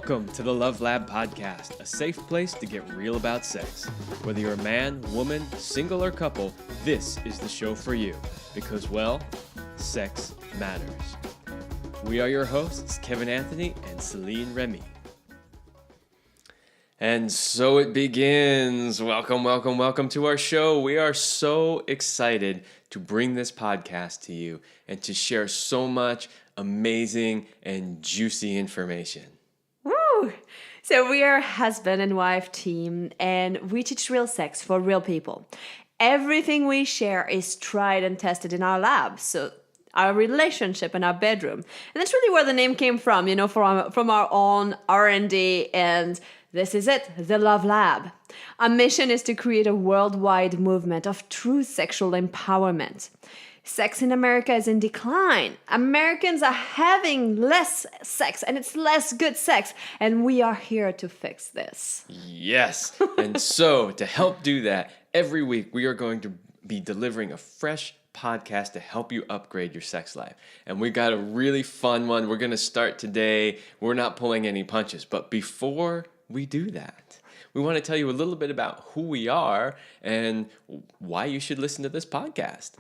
Welcome to the Love Lab Podcast, a safe place to get real about sex. Whether you're a man, woman, single, or couple, this is the show for you. Because, well, sex matters. We are your hosts, Kevin Anthony and Celine Remy. And so it begins. Welcome to our show. We are so excited to bring this podcast to you and to share so much amazing and juicy information. Woo! So we are a husband and wife team, and we teach real sex for real people. Everything we share is tried and tested in our lab, so our relationship in our bedroom. And that's really where the name came from, from our own R&D, and this is it, the Love Lab. Our mission is to create a worldwide movement of true sexual empowerment. Sex in America is in decline. Americans are having less sex, and it's less good sex, and we are here to fix this. Yes, and so to help do that, every week we are going to be delivering a fresh podcast to help you upgrade your sex life. And we got a really fun one. We're going to start today. We're not pulling any punches, but before we do that, we want to tell you a little bit about who we are and why you should listen to this podcast.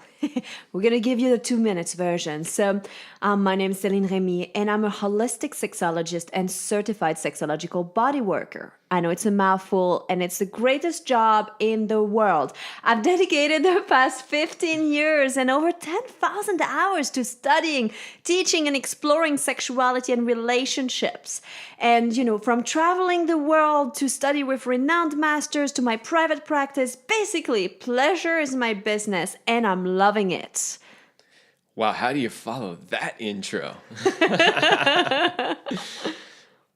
We're going to give you the 2 minutes version. So my name is Celine Remy, and I'm a holistic sexologist and certified sexological body worker. I know it's a mouthful, and it's the greatest job in the world. I've dedicated the past 15 years and over 10,000 hours to studying, teaching, and exploring sexuality and relationships. And, from traveling the world to study with renowned masters to my private practice, basically, pleasure is my business, and I'm loving it. Wow, how do you follow that intro?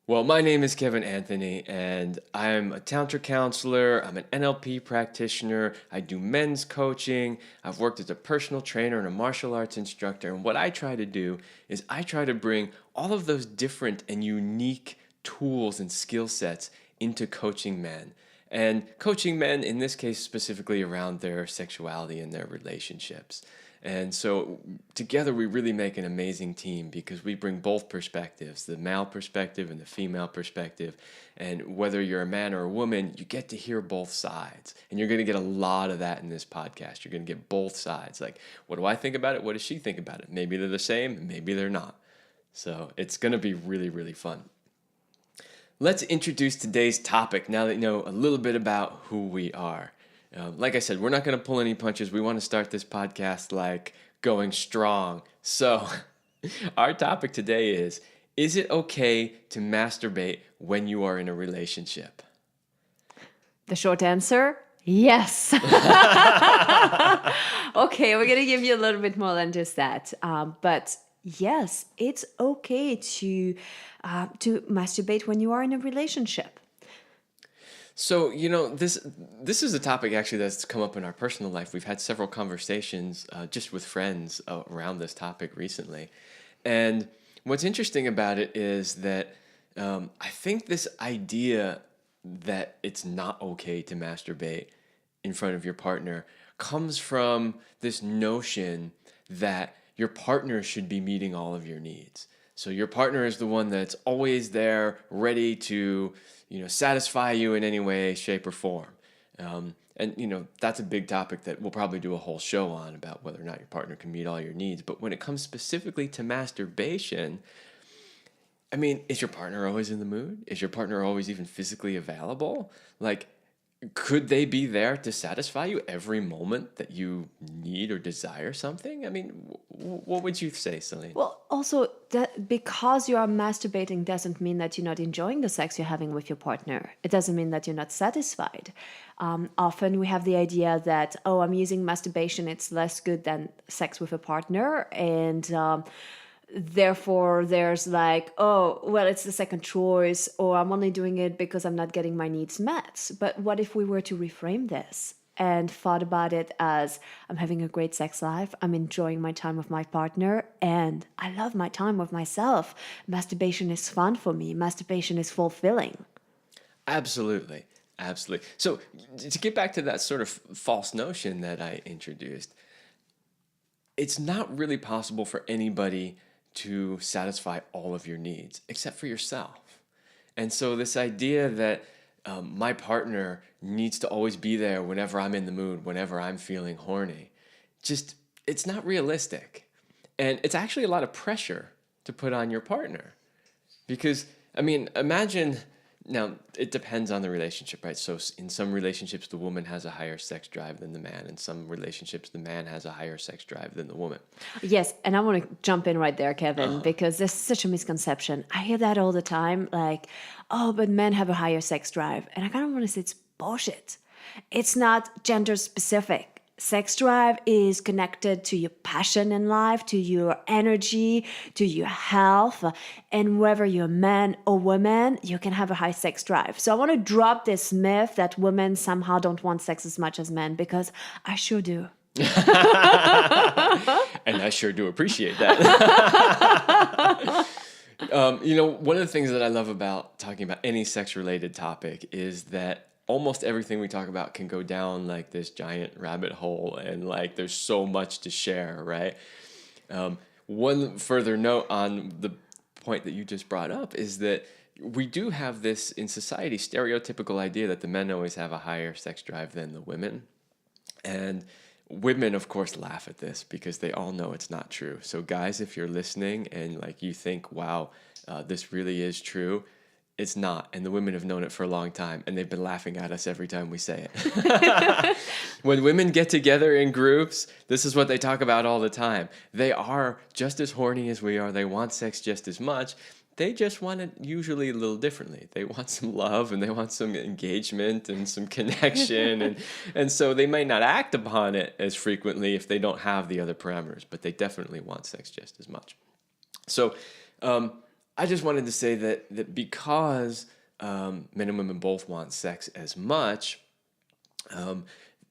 Well, my name is Kevin Anthony, and I'm a tantra counselor. I'm an NLP practitioner. I do men's coaching. I've worked as a personal trainer and a martial arts instructor. And what I try to do is I try to bring all of those different and unique tools and skill sets into coaching men. And coaching men, in this case, specifically around their sexuality and their relationships. And so together we really make an amazing team because we bring both perspectives, the male perspective and the female perspective. And whether you're a man or a woman, you get to hear both sides. And you're going to get a lot of that in this podcast. You're going to get both sides. Like, what do I think about it? What does she think about it? Maybe they're the same, maybe they're not. So it's going to be really, really fun. Let's introduce today's topic now that you know a little bit about who we are. Like I said, we're not going to pull any punches. We want to start this podcast like going strong. So our topic today is it okay to masturbate when you are in a relationship? The short answer, yes. Okay, we're going to give you a little bit more than just that. But yes, it's okay to masturbate when you are in a relationship. So, this is a topic actually that's come up in our personal life. We've had several conversations just with friends around this topic recently. And what's interesting about it is that I think this idea that it's not okay to masturbate in front of your partner comes from this notion that your partner should be meeting all of your needs. So your partner is the one that's always there, ready to, satisfy you in any way, shape, or form. And that's a big topic that we'll probably do a whole show on about whether or not your partner can meet all your needs. But when it comes specifically to masturbation, is your partner always in the mood? Is your partner always even physically available? Like, could they be there to satisfy you every moment that you need or desire something? What would you say, Celine? Well, also, that because you are masturbating doesn't mean that you're not enjoying the sex you're having with your partner. It doesn't mean that you're not satisfied. Often we have the idea that, I'm using masturbation, it's less good than sex with a partner. And therefore, there's like, it's the second choice, or I'm only doing it because I'm not getting my needs met. But what if we were to reframe this and thought about it as, I'm having a great sex life, I'm enjoying my time with my partner, and I love my time with myself. Masturbation is fun for me. Masturbation is fulfilling. Absolutely. So to get back to that sort of false notion that I introduced, it's not really possible for anybody to satisfy all of your needs except for yourself. And so this idea that my partner needs to always be there whenever I'm in the mood, whenever I'm feeling horny, just, it's not realistic. And it's actually a lot of pressure to put on your partner. Because, I mean, imagine, now it depends on the relationship, right? So in some relationships, the woman has a higher sex drive than the man. In some relationships, the man has a higher sex drive than the woman. Yes, and I want to jump in right there, Kevin, because there's such a misconception. I hear that all the time, like, oh, but men have a higher sex drive. And I kind of want to say it's bullshit. It's not gender specific. Sex drive is connected to your passion in life, to your energy, to your health. And whether you're a man or woman, you can have a high sex drive. So I want to drop this myth that women somehow don't want sex as much as men, because I sure do. And I sure do appreciate that. One of the things that I love about talking about any sex-related topic is that almost everything we talk about can go down like this giant rabbit hole, and like there's so much to share, right? One further note on the point that you just brought up is that we do have this in society stereotypical idea that the men always have a higher sex drive than the women. And women, of course, laugh at this because they all know it's not true. So guys, if you're listening and like you think, wow, this really is true, it's not. And the women have known it for a long time, and they've been laughing at us every time we say it. When women get together in groups, this is what they talk about all the time. They are just as horny as we are. They want sex just as much. They just want it usually a little differently. They want some love, and they want some engagement and some connection. and so they might not act upon it as frequently if they don't have the other parameters, but they definitely want sex just as much. So I just wanted to say that because men and women both want sex as much,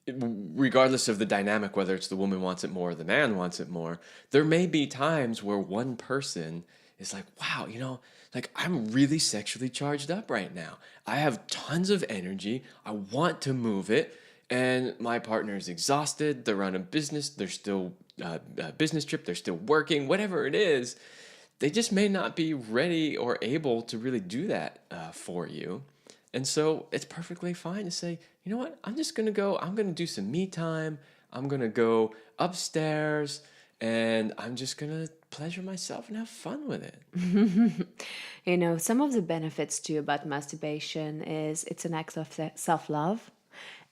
regardless of the dynamic, whether it's the woman wants it more or the man wants it more, there may be times where one person is like, wow, like I'm really sexually charged up right now. I have tons of energy. I want to move it. And my partner is exhausted. They're on a business. They're still business trip. They're still working, whatever it is. They just may not be ready or able to really do that for you. And so it's perfectly fine to say, you know what, I'm just going to go, I'm going to do some me time. I'm going to go upstairs and I'm just going to pleasure myself and have fun with it. Some of the benefits too about masturbation is it's an act of self-love.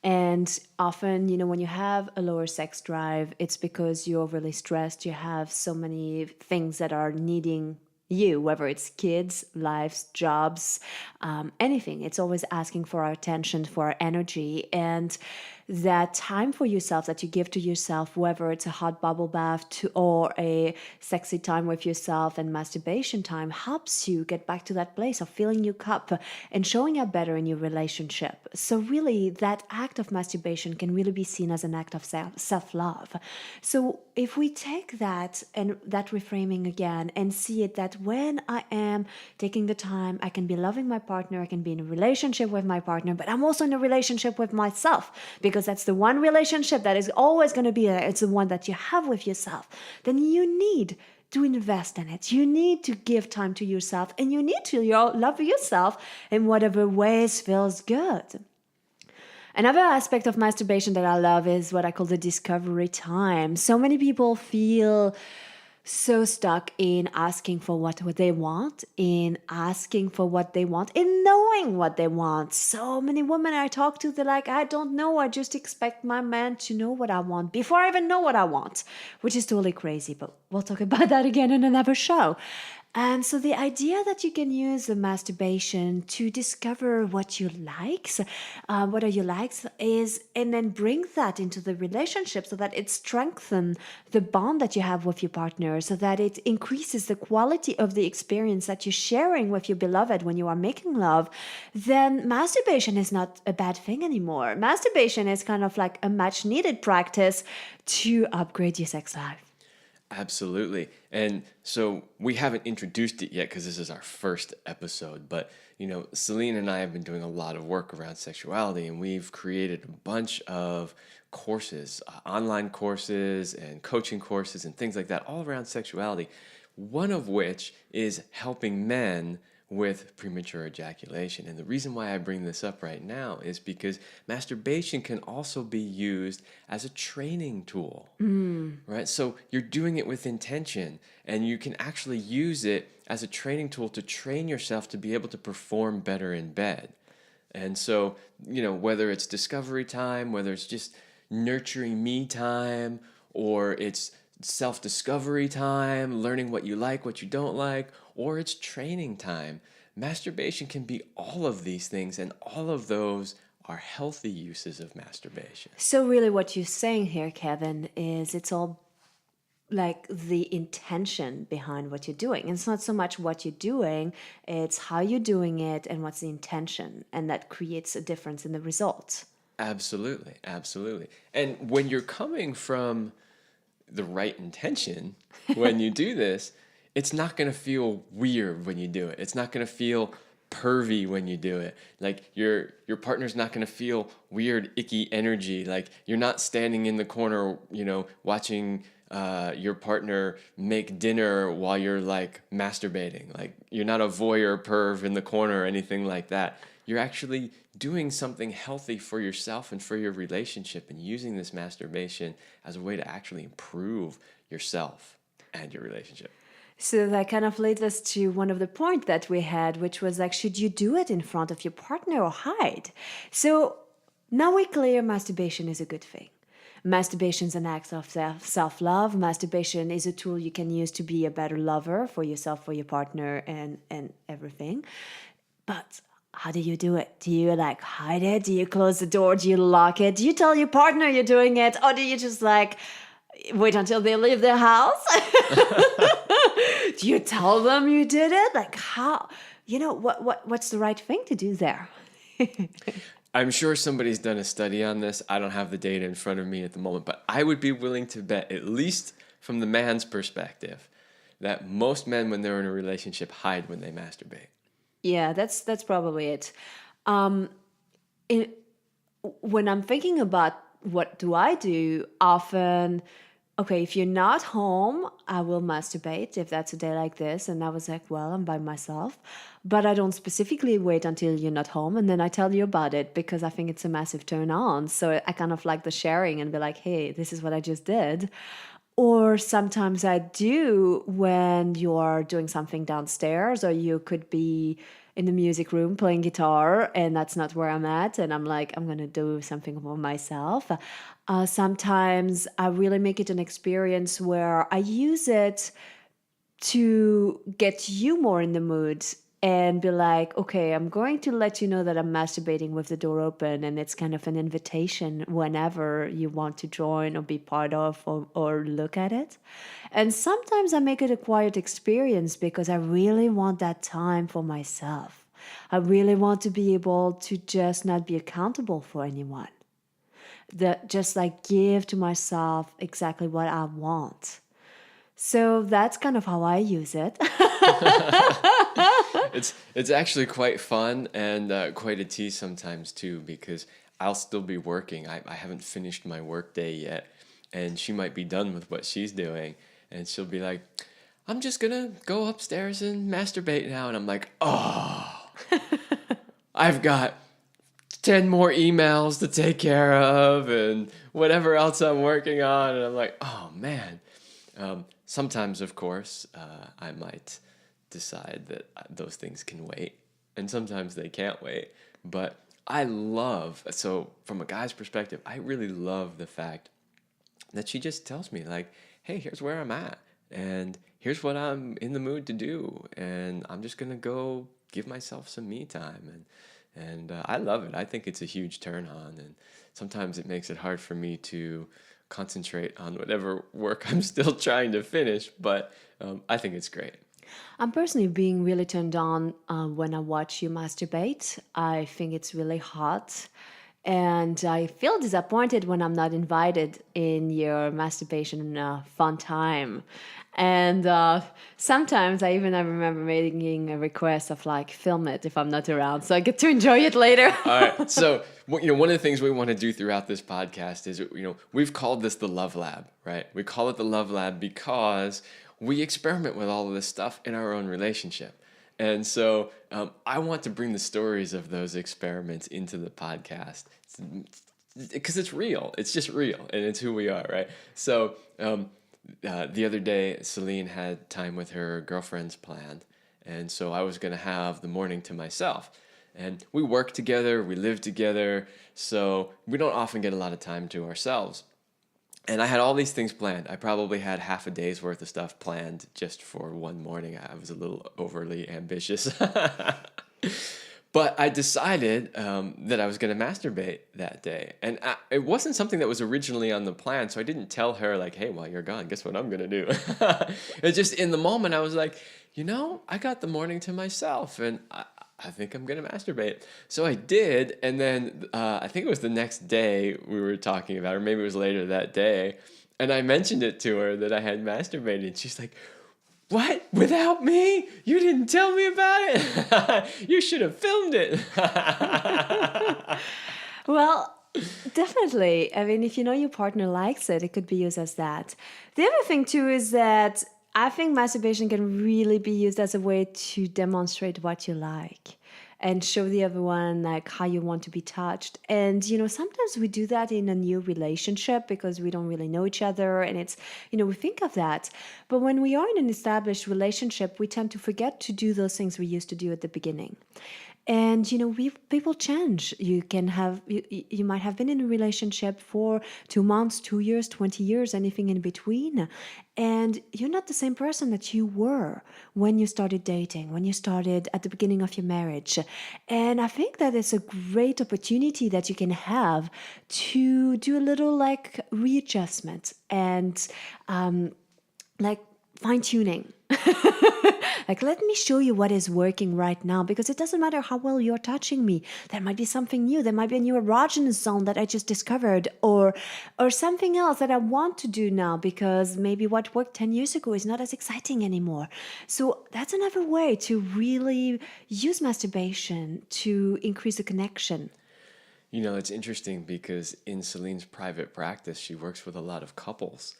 And often, when you have a lower sex drive, it's because you're really stressed. You have so many things that are needing you, whether it's kids, lives, jobs, anything. It's always asking for our attention, for our energy. And that time for yourself that you give to yourself, whether it's a hot bubble bath or a sexy time with yourself and masturbation time, helps you get back to that place of filling your cup and showing up better in your relationship. So really, that act of masturbation can really be seen as an act of self-love. So if we take that and that reframing again and see it that when I am taking the time, I can be loving my partner, I can be in a relationship with my partner, but I'm also in a relationship with myself, because that's the one relationship that is always going to be there. It's the one that you have with yourself. Then you need to invest in it. You need to give time to yourself, and you need to love yourself in whatever ways feels good. Another aspect of masturbation that I love is what I call the discovery time. So many people feel so stuck in asking for what they want, in knowing what they want. So many women I talk to, they're like, I don't know. I just expect my man to know what I want before I even know what I want, which is totally crazy. But we'll talk about that again in another show. And so the idea that you can use the masturbation to discover what you likes, what are your likes is, and then bring that into the relationship so that it strengthens the bond that you have with your partner, so that it increases the quality of the experience that you're sharing with your beloved when you are making love, then masturbation is not a bad thing anymore. Masturbation is kind of like a much needed practice to upgrade your sex life. Absolutely. And so we haven't introduced it yet because this is our first episode, but Celine and I have been doing a lot of work around sexuality, and we've created a bunch of courses, online courses and coaching courses and things like that all around sexuality, one of which is helping men with premature ejaculation. And the reason why I bring this up right now is because masturbation can also be used as a training tool, right? So you're doing it with intention, and you can actually use it as a training tool to train yourself to be able to perform better in bed. And so, whether it's discovery time, whether it's just nurturing me time, or it's self-discovery time, learning what you like, what you don't like, or it's training time. Masturbation can be all of these things, and all of those are healthy uses of masturbation. So really what you're saying here, Kevin, is it's all like the intention behind what you're doing. And it's not so much what you're doing, it's how you're doing it and what's the intention. And that creates a difference in the results. Absolutely, absolutely. And when you're coming from the right intention, when you do this, it's not going to feel weird when you do it. It's not going to feel pervy when you do it. Like your partner's not going to feel weird, icky energy. Like you're not standing in the corner, watching your partner make dinner while you're like masturbating. Like you're not a voyeur perv in the corner or anything like that. You're actually doing something healthy for yourself and for your relationship, and using this masturbation as a way to actually improve yourself and your relationship. So that kind of leads us to one of the points that we had, which was like, should you do it in front of your partner or hide? So now we're clear masturbation is a good thing. Masturbation is an act of self-love. Masturbation is a tool you can use to be a better lover for yourself, for your partner, and everything. But how do you do it? Do you like hide it? Do you close the door? Do you lock it? Do you tell your partner you're doing it? Or do you just like wait until they leave the house? Do you tell them you did it? Like how? What's the right thing to do there? I'm sure somebody's done a study on this. I don't have the data in front of me at the moment, but I would be willing to bet, at least from the man's perspective, that most men, when they're in a relationship, hide when they masturbate. Yeah, that's probably it. When I'm thinking about what do I do, often, okay, if you're not home, I will masturbate if that's a day like this. And I was like, well, I'm by myself. But I don't specifically wait until you're not home. And then I tell you about it because I think it's a massive turn on. So I kind of like the sharing and be like, hey, this is what I just did. Or sometimes I do when you're doing something downstairs, or you could be in the music room playing guitar and that's not where I'm at. And I'm like, I'm going to do something for myself. Sometimes I really make it an experience where I use it to get you more in the mood and be like, okay, I'm going to let you know that I'm masturbating with the door open, and it's kind of an invitation whenever you want to join or be part of or look at it. And sometimes I make it a quiet experience because I really want that time for myself. I really want to be able to just not be accountable for anyone. Just like give to myself exactly what I want. So that's kind of how I use it. It's actually quite fun and quite a tease sometimes too, because I'll still be working. I haven't finished my work day yet, and she might be done with what she's doing, and she'll be like, I'm just gonna go upstairs and masturbate now. And I'm like, oh, I've got 10 more emails to take care of and whatever else I'm working on. And I'm like, oh man. Sometimes, of course, I might decide that those things can wait, and sometimes they can't wait. But so from a guy's perspective, I really love the fact that she just tells me, like, hey, here's where I'm at, and here's what I'm in the mood to do, and I'm just going to go give myself some me time. And I love it. I think it's a huge turn on, and sometimes it makes it hard for me to concentrate on whatever work I'm still trying to finish, but I think it's great. I'm personally being really turned on when I watch you masturbate. I think it's really hot. And I feel disappointed when I'm not invited in your masturbation fun time. And sometimes I remember making a request of like, film it if I'm not around, so I get to enjoy it later. All right. So, one of the things we want to do throughout this podcast is, we've called this the Love Lab, right? We call it the Love Lab because we experiment with all of this stuff in our own relationship. And so I want to bring the stories of those experiments into the podcast because it's real. It's just real, and it's who we are, right? So the other day, Celine had time with her girlfriends planned, and so I was going to have the morning to myself. And we work together, we live together, so we don't often get a lot of time to ourselves. And I had all these things planned. I probably had half a day's worth of stuff planned just for one morning. I was a little overly ambitious. But I decided that I was going to masturbate that day. And it wasn't something that was originally on the plan, so I didn't tell her, like, hey, while you're gone, guess what I'm going to do? It's just in the moment, I was like, I got the morning to myself, and I think I'm going to masturbate. So I did, and then I think it was the next day we were talking about, or maybe it was later that day, and I mentioned it to her that I had masturbated, and she's like, what? Without me? You didn't tell me about it? You should have filmed it. Well, definitely. I mean, if you know your partner likes it, it could be used as that. The other thing, too, is that I think masturbation can really be used as a way to demonstrate what you like and show the other one like how you want to be touched. And sometimes we do that in a new relationship because we don't really know each other, and it's we think of that. But when we are in an established relationship, we tend to forget to do those things we used to do at the beginning. And people change. You might have been in a relationship for 2 months, 2 years, 20 years, anything in between, and you're not the same person that you were when you started dating, when you started at the beginning of your marriage. And I think that it's a great opportunity that you can have to do a little like readjustment and like fine tuning. Like, let me show you what is working right now, because it doesn't matter how well you're touching me. There might be something new. There might be a new erogenous zone that I just discovered, or something else that I want to do now because maybe what worked 10 years ago is not as exciting anymore. So that's another way to really use masturbation to increase the connection. It's interesting because in Celine's private practice, she works with a lot of couples,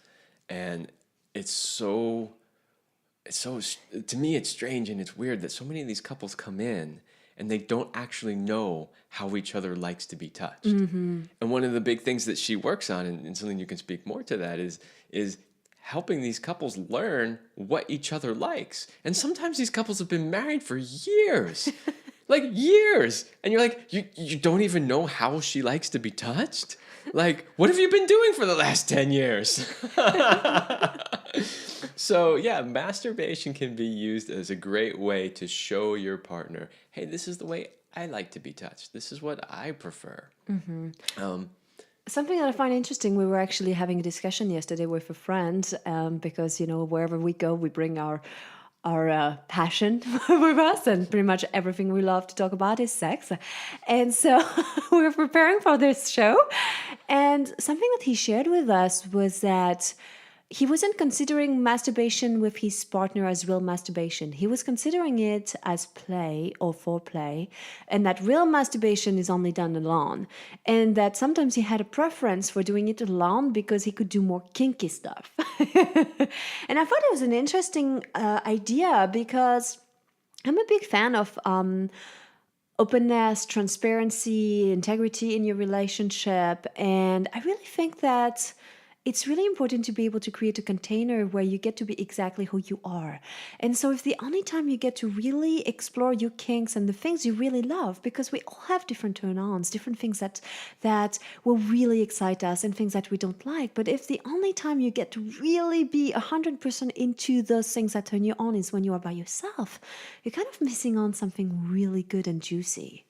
and it's so to me it's strange and it's weird that so many of these couples come in and they don't actually know how each other likes to be touched. And one of the big things that she works on, and Celine, you can speak more to that, is helping these couples learn what each other likes. And sometimes these couples have been married for years. Like years. And you're like, you don't even know how she likes to be touched? Like, what have you been doing for the last 10 years? So yeah, masturbation can be used as a great way to show your partner, hey, this is the way I like to be touched. This is what I prefer. Something that I find interesting, we were actually having a discussion yesterday with a friend, because, wherever we go, we bring our passion with us, and pretty much everything we love to talk about is sex. And so we were preparing for this show, and something that he shared with us was that he wasn't considering masturbation with his partner as real masturbation. He was considering it as play or foreplay, and that real masturbation is only done alone. And that sometimes he had a preference for doing it alone because he could do more kinky stuff. And I thought it was an interesting idea because I'm a big fan of openness, transparency, integrity in your relationship. And I really think that it's really important to be able to create a container where you get to be exactly who you are. And so if the only time you get to really explore your kinks and the things you really love, because we all have different turn-ons, different things that will really excite us and things that we don't like. But if the only time you get to really be 100% into those things that turn you on is when you are by yourself, you're kind of missing on something really good and juicy.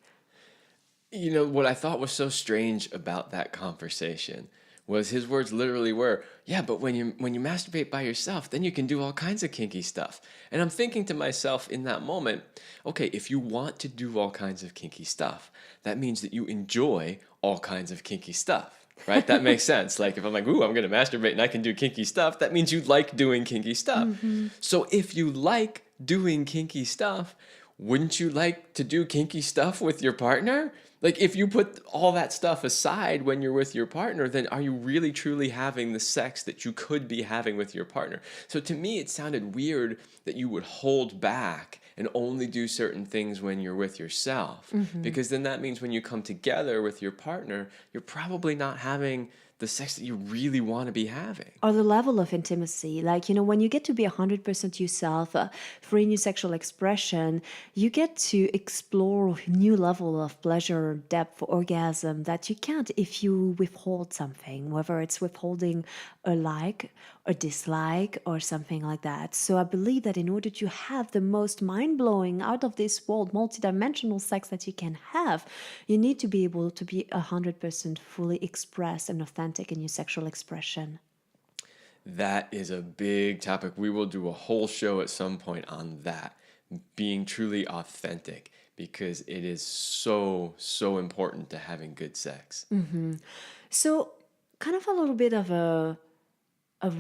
What I thought was so strange about that conversation was his words literally were, yeah, but when you masturbate by yourself, then you can do all kinds of kinky stuff. And I'm thinking to myself in that moment, okay, if you want to do all kinds of kinky stuff, that means that you enjoy all kinds of kinky stuff, right? That makes sense. Like if I'm like, ooh, I'm going to masturbate and I can do kinky stuff, that means you like doing kinky stuff. So if you like doing kinky stuff, wouldn't you like to do kinky stuff with your partner? Like if you put all that stuff aside when you're with your partner, then are you really truly having the sex that you could be having with your partner? So to me, it sounded weird that you would hold back and only do certain things when you're with yourself. Because then that means when you come together with your partner, you're probably not having the sex that you really want to be having. Or the level of intimacy. Like, when you get to be 100% yourself, free in your sexual expression, you get to explore a new level of pleasure, depth, orgasm that you can't if you withhold something, whether it's withholding a like, a dislike, or something like that. So I believe that in order to have the most mind-blowing, out of this world, multidimensional sex that you can have, you need to be able to be 100% fully expressed and authentic in your sexual expression. That is a big topic. We will do a whole show at some point on that, being truly authentic, because it is so, so important to having good sex. So, kind of a little bit of a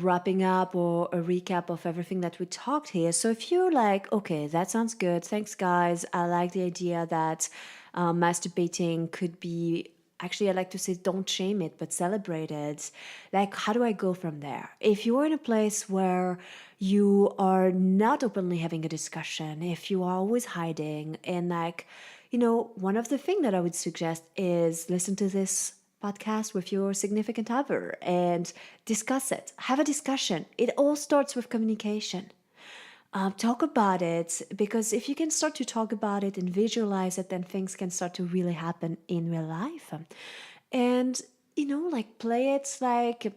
wrapping up or a recap of everything that we talked here. So if you're like, okay, that sounds good. Thanks, guys. I like the idea that masturbating could be, actually, I like to say don't shame it, but celebrate it. Like, how do I go from there? If you're in a place where you are not openly having a discussion, if you are always hiding, and like, one of the things that I would suggest is listen to this podcast with your significant other and discuss it. Have a discussion. It all starts with communication. Talk about it, because if you can start to talk about it and visualize it, then things can start to really happen in real life. And, like play it like,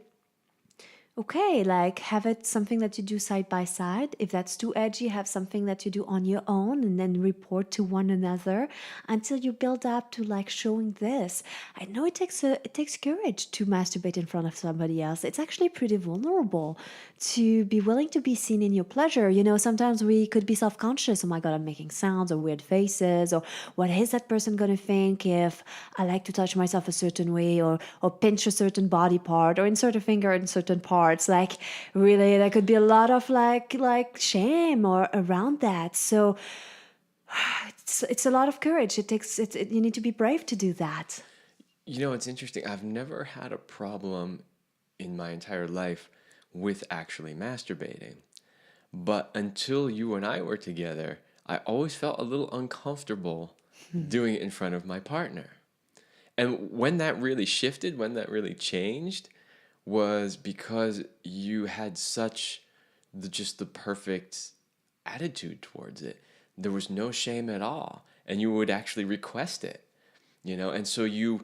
okay, like have it something that you do side by side. If that's too edgy, have something that you do on your own and then report to one another until you build up to like showing this. I know it takes courage to masturbate in front of somebody else. It's actually pretty vulnerable to be willing to be seen in your pleasure. Sometimes we could be self-conscious. Oh my God, I'm making sounds or weird faces, or what is that person going to think if I like to touch myself a certain way, or pinch a certain body part or insert a finger in certain parts. Like really, there could be a lot of like shame or around that. So it's a lot of courage. You need to be brave to do that. It's interesting. I've never had a problem in my entire life with actually masturbating. But until you and I were together, I always felt a little uncomfortable doing it in front of my partner. And when that really shifted, when that really changed, was because you had just the perfect attitude towards it. There was no shame at all, and you would actually request it, and so you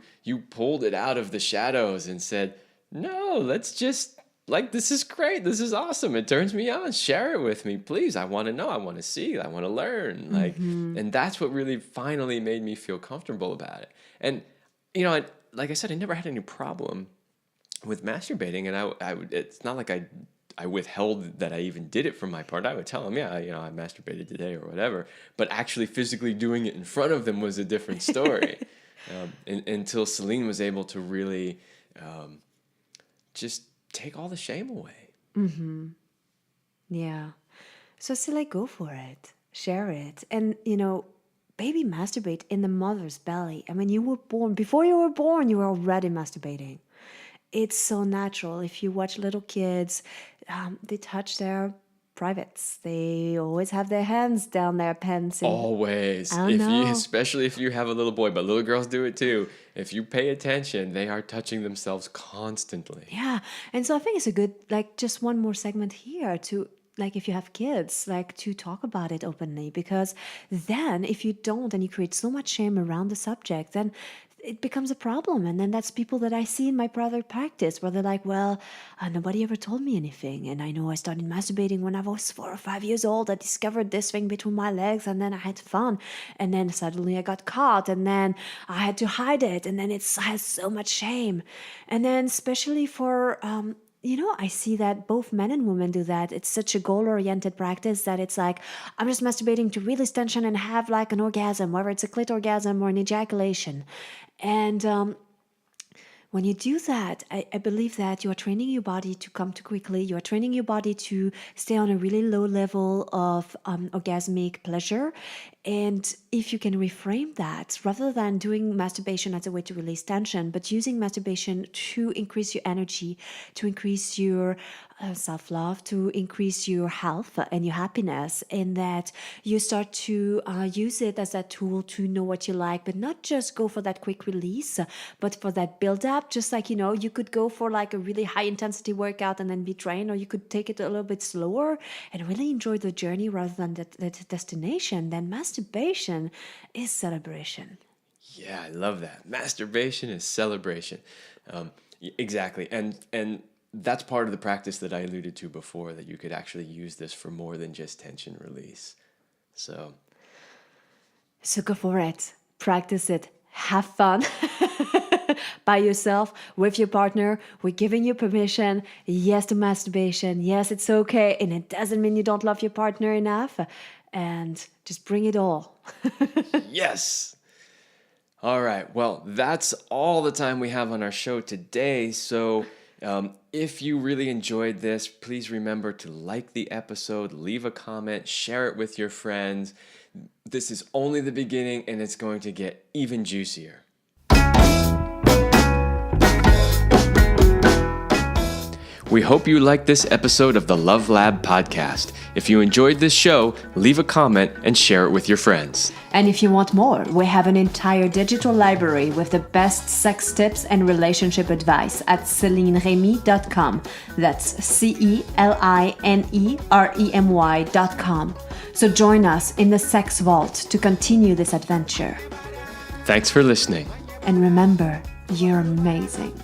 pulled it out of the shadows and said, no, let's just, like, this is great, this is awesome, it turns me on, share it with me, please, I want to know, I want to see, I want to learn, and that's what really finally made me feel comfortable about it. And like I said, I never had any problem with masturbating, and I would, it's not like I withheld that I even did it from my part. I would tell them, yeah, I masturbated today or whatever, but actually physically doing it in front of them was a different story. Until Celine was able to really just take all the shame away. Yeah. So still like go for it. Share it. And baby masturbate in the mother's belly. I mean, before you were born, you were already masturbating. It's so natural. If you watch little kids, they touch their privates. They always have their hands down their pants. Always. Especially if you have a little boy, but little girls do it too. If you pay attention, they are touching themselves constantly. Yeah. And so I think it's a good, like, just one more segment here to, like, if you have kids, like, to talk about it openly, because then if you don't and you create so much shame around the subject, then it becomes a problem. And then that's people that I see in my private practice where they're like, well, nobody ever told me anything. And I know I started masturbating when I was 4 or 5 years old. I discovered this thing between my legs and then I had fun. And then suddenly I got caught and then I had to hide it. And then it has so much shame. And then especially for, I see that both men and women do that. It's such a goal-oriented practice that it's like, I'm just masturbating to release tension and have like an orgasm, whether it's a clit orgasm or an ejaculation. And when you do that, I believe that you are training your body to come too quickly. You are training your body to stay on a really low level of orgasmic pleasure. And if you can reframe that, rather than doing masturbation as a way to release tension, but using masturbation to increase your energy, to increase your self-love, to increase your health and your happiness, in that you start to use it as a tool to know what you like, but not just go for that quick release, but for that build-up. Just like, you could go for like a really high-intensity workout and then be drained, or you could take it a little bit slower and really enjoy the journey rather than the destination. Then masturbation is celebration. Yeah, I love that. Masturbation is celebration. Exactly. And that's part of the practice that I alluded to before, that you could actually use this for more than just tension release. So go for it. Practice it. Have fun by yourself, with your partner. We're giving you permission. Yes to masturbation. Yes, it's okay. And it doesn't mean you don't love your partner enough. And just bring it all. yes. All right. Well, that's all the time we have on our show today. So if you really enjoyed this, please remember to like the episode, leave a comment, share it with your friends. This is only the beginning, and it's going to get even juicier. We hope you liked this episode of the Love Lab podcast. If you enjoyed this show, leave a comment and share it with your friends. And if you want more, we have an entire digital library with the best sex tips and relationship advice at CelineRemy.com. That's CelineRemy.com. So join us in the Sex Vault to continue this adventure. Thanks for listening. And remember, you're amazing.